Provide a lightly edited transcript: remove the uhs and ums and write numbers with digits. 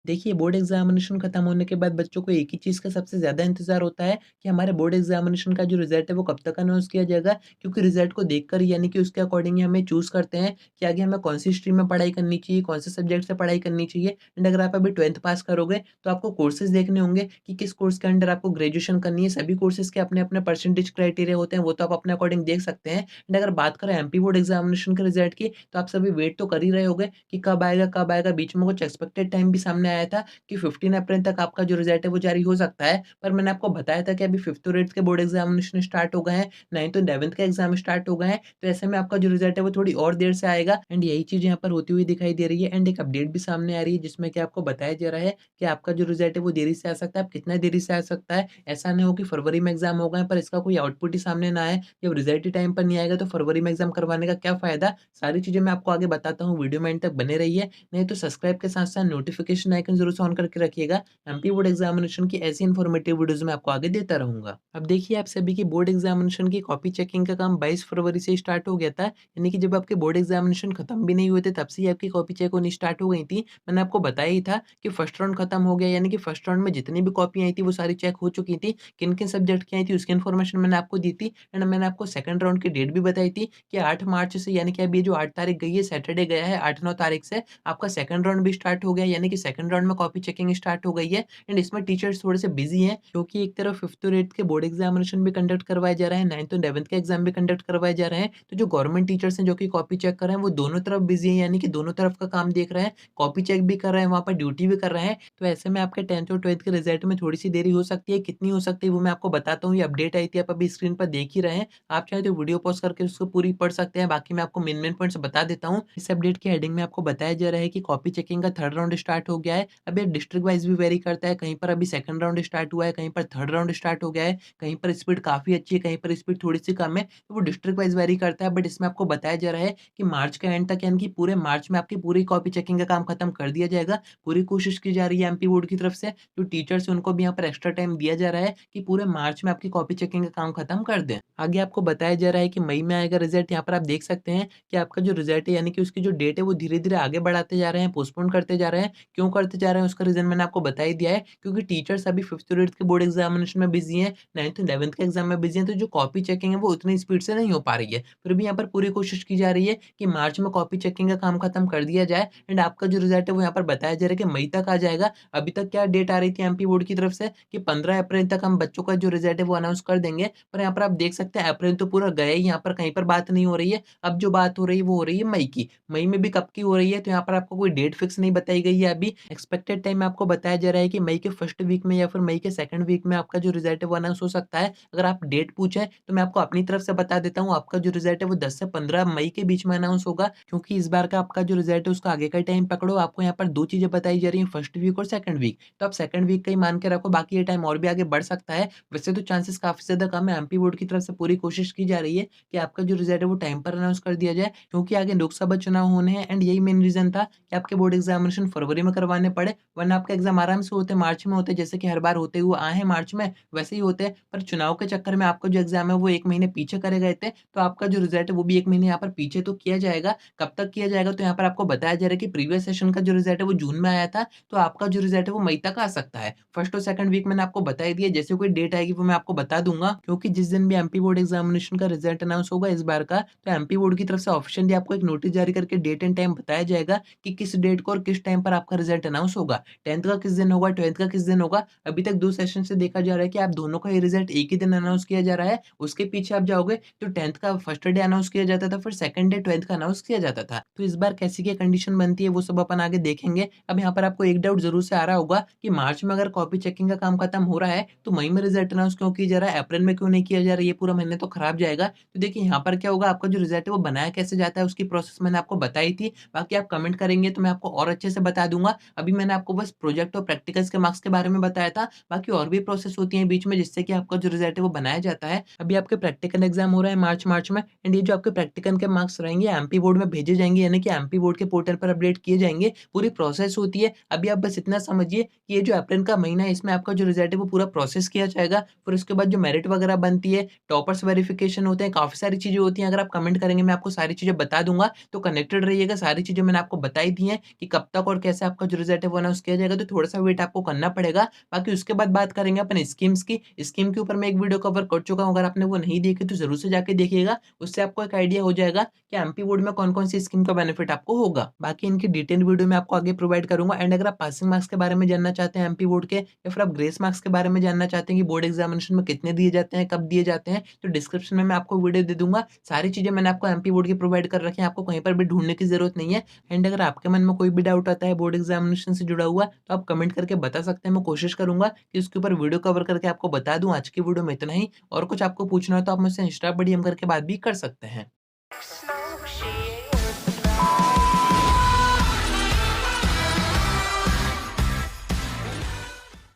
देखिए, board examination खत्म होने के बाद बच्चों को एक ही चीज़ का सबसे ज़्यादा इंतज़ार होता है कि हमारे बोर्ड एग्ज़ामिनेशन का जो रिज़ल्ट है वो कब तक अनाउंस किया जाएगा। क्योंकि रिज़ल्ट को देखकर ही यानी कि उसके अकॉर्डिंग ही हमें चूज़ करते हैं कि आगे हमें कौन-सी स्ट्रीम में पढ़ाई करनी चाहिए, कौन से सब्जेक्ट से पढ़ाई करनी चाहिए। एंड अगर आप अभी 12th पास करोगे तो आपको कोर्सेज़ देखने होंगे कि किस कोर्स के अंडर आपको ग्रेजुएशन करनी है। सभी कोर्सेज़ के अपने-अपने परसेंटेज क्राइटेरिया होते हैं, वो तो आप अपने अकॉर्डिंग देख सकते हैं। एंड अगर बात करें एमपी बोर्ड एग्ज़ामिनेशन के रिज़ल्ट की, तो आप सभी वेट तो कर ही रहे होंगे कि कब आएगा, कब आएगा। बीच में कुछ एक्सपेक्टेड टाइम भी सामने आया था कि 15 अप्रैल तक आपका जो रिज़ल्ट है वो जारी हो सकता है। पर मैंने आपको बताया था कि अभी 5th और 8th के बोर्ड एग्ज़ामिनेशन स्टार्ट हो गए हैं, 9th और 11th के एग्ज़ाम स्टार्ट हो गए हैं। तो ऐसे में आपका जो रिज़ल्ट है वो थोड़ी और देर से आएगा एंड यही चीज़ यहाँ पर होती हुई दिखाई दे रही है। एंड एक अपडेट भी सामने आ रही है जिसमें कि आपको बताया जा रहा है कि आपका जो रिज़ल्ट है वो देरी से आ सकता है। अब कितना देरी से आ सकता है? ऐसा ना हो कि फरवरी में एग्ज़ाम हो गए पर इसका कोई आउटपुट ही सामने ना आए। जब रिज़ल्ट ही टाइम पर नहीं आएगा तो फरवरी में एग्ज़ाम करवाने का क्या फ़ायदा? सारी चीज़ें मैं आपको आगे बताता हूँ, वीडियो में एंड तक बने रहिए। नहीं तो सब्सक्राइब के साथ-साथ नोटिफ़िकेशन आइकन ज़रूर से ऑन करके रखिएगा। एमपी बोर्ड एग्ज़ामिनेशन की ऐसी इन्फॉर्मेटिव वीडियोज़ मैं आपको आगे देता रहूँगा। अब देखिए, आप सभी की बोर्ड एग्ज़ामिनेशन की कॉपी चेकिंग का काम 22 फरवरी से स्टार्ट हो गया था। यानी कि जब आपके बोर्ड एग्ज़ामिनेशन खत्म भी नहीं हुए थे तब से ही आपकी कॉपी चेक होनी स्टार्ट हो गई थी। मैंने आपको बताया ही था कि फर्स्ट राउंड खत्म हो गया, यानी कि फर्स्ट राउंड में जितनी भी कॉपी आई थी वो सारी चेक हो चुकी थी। किन-किन सब्जेक्ट की आई थी उसकी इन्फॉर्मेशन मैंने आपको दी थी। एंड मैंने आपको सेकंड राउंड की डेट भी बताई थी कि 8 मार्च से, यानी कि अभी ये जो 8 तारीख गई है, सैटरडे गया है, 8-9 तारीख से आपका सेकंड राउंड भी स्टार्ट हो गया, यानी कि सेकंड राउंड में कॉपी चेकिंग स्टार्ट हो गई है। एंड इसमें टीचर्स थोड़े से बिज़ी हैं क्योंकि एक तरफ 5th और 8th के बोर्ड एग्ज़ामिनेशन भी कंडक्ट करवाए जा रहे हैं, 9th और 11th के एग्ज़ाम भी कंडक्ट करवाए जा रहे हैं। तो जो गवर्नमेंट टीचर्स हैं जो कि कॉपी चेक कर रहे हैं वो दोनों तरफ बिज़ी हैं, यानी कि दोनों तरफ का काम देख रहे हैं, कॉपी चेक भी कर रहे हैं, वहाँ पर ड्यूटी भी कर रहे हैं। तो ऐसे में आपके 10th और 12th के रिज़ल्ट में थोड़ी-सी देरी हो सकती है, कितनी हो सकती है वो मैं आपको बताता हूँ। ये अपडेट आई थी, आप अभी स्क्रीन पर देख ही रहे हैं। आप चाहें तो वीडियो पॉज़ करके उसको पूरी पढ़ सकते हैं, बाकी मैं आपको मेन-मेन पॉइंट्स बता देता हूँ। इस अपडेट की हेडिंग में आपको बताया जा रहा है कि कॉपी चेकिंग का थर्ड राउंड स्टार्ट हो गया है। अब ये डिस्ट्रिक्ट वाइज़ भी वेरी करता है, कहीं पर अभी सेकंड राउंड स्टार्ट हुआ है, कहीं पर थर्ड राउंड स्टार्ट हो गया है, कहीं पर स्पीड काफ़ी अच्छी है, कहीं पर स्पीड थोड़ी-सी कम है, तो वो डिस्ट्रिक्ट वाइज़ वेरी करता है। बट इसमें आपको बताया जा रहा है कि मार्च के एंड तक, यानी कि पूरे मार्च में आपकी पूरी कॉपी चेकिंग का काम खत्म कर दिया जाएगा। पूरी कोशिश की जा रही है एमपी बोर्ड की तरफ से, जो टीचर्स हैं उनको भी यहाँ पर एक्स्ट्रा टाइम दिया जा रहा है कि पूरे मार्च में आपकी कॉपी चेकिंग का काम खत्म कर दें। आगे आपको बताया जा रहा है कि मई में आएगा रिज़ल्ट। यहाँ पर आप देख सकते हैं कि आपका जो रिज़ल्ट है, यानी कि उसकी जो डेट है वो धीरे-धीरे आगे बढ़ाते जा रहे हैं, पोस्टपोन करते जा रहे हैं। क्यों करते जा रहे हैं उसका रीज़न मैंने आपको बता ही दिया है, क्योंकि टीचर्स अभी 5th और 8th के बोर्ड एग्ज़ामिनेशन में बिज़ी हैं, 9th और 11th के एग्ज़ाम में बिज़ी हैं, तो जो कॉपी चेकिंग है वो उतनी स्पीड से नहीं हो पा रही है। फिर भी यहाँ पर पूरी कोशिश की जा रही है कि मार्च में कॉपी चेकिंग का काम खत्म कर दिया जाए एंड आपका जो रिज़ल्ट है वो यहाँ पर बताया जा रहा है कि मई तक आ जाएगा। अभी तक क्या डेट आ रही थी एमपी बोर्ड की तरफ से कि 15 अप्रैल तक हम बच्चों का जो रिज़ल्ट है वो अनाउंस कर देंगे। पर यहाँ पर आप देख सकते हैं अप्रैल तो पूरा गया ही, यहाँ पर कहीं पर बात नहीं हो रही है। अब जो बात हो रही है वो हो रही है मई की। मई में भी कब की हो रही है तो यहाँ पर आपको कोई डेट फिक्स नहीं बताई गई है अभी। एक्सपेक्टेड टाइम आपको बताया जा रहा है कि मई के फर्स्ट वीक में या फिर मई के सेकंड वीक में आपका जो रिज़ल्ट है वो अनाउंस हो सकता है। अगर आप डेट पूछें तो मैं आपको अपनी तरफ से बता देता हूँ, आपका जो रिज़ल्ट है वो 10 से 15 मई के बीच में अनाउंस होगा, क्योंकि इस बार का आपका जो रिज़ल्ट है उसका आगे का टाइम पकड़ो। आपको यहाँ पर 2 चीज़ें बताई जा रही हैं, फर्स्ट वीक और सेकंड वीक। तो आप सेकंड वीक का ही मान के रखो, बाकी ये टाइम और भी आगे बढ़ सकता है। वैसे तो चांसेस काफ़ी ज़्यादा कम है, एमपी बोर्ड की तरफ से पूरी कोशिश की जा रही है कि आपका जो रिज़ल्ट है वो टाइम पर अनाउंस कर दिया जाए, क्योंकि आगे लोकसभा चुनाव होने हैं एंड यही मेन रीज़न था कि आपके बोर्ड एग्ज़ामिनेशन फरवरी में करवाने पड़े, वरना आपका एग्ज़ाम आराम से होते मार्च में होते, जैसे कि हर बार होते हुए आए हैं मार्च में, वैसे ही होते। पर चुनाव के चक्कर में आपका जो एग्ज़ाम है वो 1 महीने पीछे करे गए थे, तो आपका जो रिज़ल्ट है वो भी 1 महीने यहाँ पर पीछे तो किया जाएगा। कब तक किया जाएगा तो यहाँ पर आपको बताया जा रहा है कि प्रीवियस सेशन का जो रिज़ल्ट है वो जून में आया था, तो आपका जो रिज़ल्ट है वो मई तक आ सकता है। फर्स्ट और सेकंड वीक मैंने आपको बता ही दिया, जैसे कोई डेट आएगी वो मैं आपको बता दूँगा, क्योंकि जिस दिन भी एमपी बोर्ड एग्ज़ामिनेशन का रिज़ल्ट अनाउंस होगा इस बार का, तो एमपी बोर्ड की तरफ से ऑफिशियली आपको एक नोटिस जारी करके डेट एंड टाइम बताया जाएगा कि किस डेट को और किस टाइम पर आपका रिज़ल्ट अनाउंस होगा। 10th का किस दिन होगा, 12th का किस दिन होगा। अभी तक 2 सेशन से देखा जा रहा है कि आप दोनों का ही रिज़ल्ट एक ही दिन अनाउंस किया जा रहा है। उसके पीछे आप जाओगे तो 10th का फर्स्ट डे अनाउंस किया जाता था, फिर सेकंड डे 12th का अनाउंस किया जाता था। तो इस बार कैसी क्या कंडीशन बनती है वो सब अपन आगे देखेंगे। अब यहाँ पर आपको एक डाउट ज़रूर से आ रहा होगा कि मार्च में अगर कॉपी चेकिंग का काम खत्म हो रहा है, तो मई में रिज़ल्ट अनाउंस क्यों किया जा रहा है? अप्रैल में क्यों नहीं किया जा रहा है? ये पूरा महीना तो खराब जाएगा। तो देखिए, यहाँ पर क्या होगा, आपका जो रिज़ल्ट है वो बनाया कैसे जाता है उसकी प्रोसेस मैंने आपको बताई थी। बाकी आप कमेंट करेंगे तो मैं आपको और अच्छे से बता दूँगा। अभी मैंने आपको बस प्रोजेक्ट और प्रैक्टिकल्स के मार्क्स के बारे में बताया था। बाकी और भी प्रोसेस होती हैं बीच में जिससे कि आपका जो रिज़ल्ट है वो बनाया जाता है। अभी आपके प्रैक्टिकल एग्ज़ाम हो रहा है मार्च में एंड ये जो आपके प्रैक्टिकल के मार्क्स रहेंगे एमपी बोर्ड में भेजे जाएँगे, यानी कि एमपी बोर्ड के पोर्टल पर अपडेट किए जाएँगे। पूरी प्रोसेस होती है। अभी आप बस इतना समझिए कि ये जो अप्रैल का महीना है इसमें आपका जो रिज़ल्ट है वो पूरा प्रोसेस किया जाएगा। फिर उसके बाद जो मेरिट वगैरह बनती है, टॉपर्स वेरिफिकेशन होते हैं, काफ़ी सारी चीज़ें होती हैं। अगर आप कमेंट करेंगे मैं आपको सारी चीज़ें बता दूँगा। तो कनेक्टेड रहिएगा, सारी चीज़ें मैंने आपको बता ही दी हैं कि कब तक और कैसे आपका जो रिज़ल्ट रिजल्ट वो अनाउंस किया जाएगा तो थोड़ा-सा वेट आपको करना पड़ेगा। बाकी उसके बाद बात करेंगे अपन स्कीम्स की। स्कीम के ऊपर मैं एक वीडियो कवर कर चुका हूँ, अगर आपने वो नहीं देखी तो ज़रूर से जाके देखिएगा। उससे आपको एक आइडिया हो जाएगा कि एमपी बोर्ड में कौन-कौन सी स्कीम का बेनिफिट आपको होगा। बाकी इनकी डिटेल्ड वीडियो मैं आपको आगे प्रोवाइड करूँगा एंड अगर आप पासिंग मार्क्स के बारे में जानना चाहते हैं एमपी बोर्ड के या फिर आप ग्रेस मार्क्स के बारे में जानना चाहते हैं कि बोर्ड एग्जामिनेशन में कितने दिए जाते हैं, कब दिए जाते हैं, तो डिस्क्रिप्शन में मैं आपको वीडियो दे दूँगा। सारी चीज़ें मैंने आपको एमपी बोर्ड की प्रोवाइड कर रखी हैं, आपको कहीं पर भी ढूँढने की ज़रूरत नहीं है। एंड अगर आपके मन में कोई भी डाउट आता है बोर्ड एग्जामिनेशन से जुड़ा हुआ, तो आप कमेंट करके बता सकते हैं। मैं कोशिश करूँगा कि उसके ऊपर वीडियो कवर करके आपको बता दूँ। आज की वीडियो में इतना ही, और कुछ आपको पूछना हो तो आप मुझसे इंस्टा पर डीएम करके बात भी कर सकते हैं।